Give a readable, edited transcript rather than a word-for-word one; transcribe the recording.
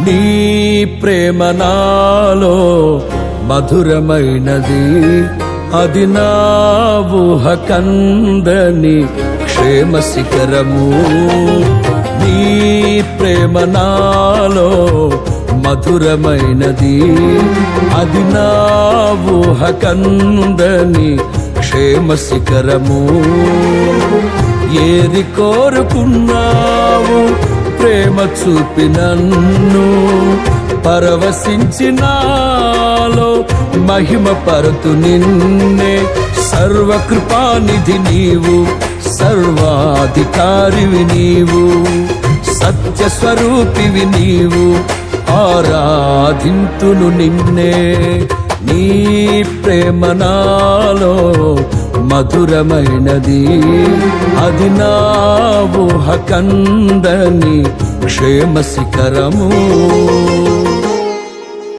నీ ప్రేమ నాలో మధురమైనది, అది నా ఊహ కందని క్షేమ శిఖరము. నీ ప్రేమ నాలో మధురమైనది, అది నా ఊహ కందని క్షేమ శిఖరము. ఏది కోరుకున్నావు ప్రేమ చూపి నన్ను పరవశించినాలో మహిమ పరతు నిన్నే. సర్వకృపానిధి నీవు, సర్వాధికారివి నీవు, సత్య స్వరూపివి నీవు, ఆరాధింతును నిన్నే. నీ ప్రేమ నాలో మధురమైనది, అది నా ఊహ కందని క్షేమ శిఖరము.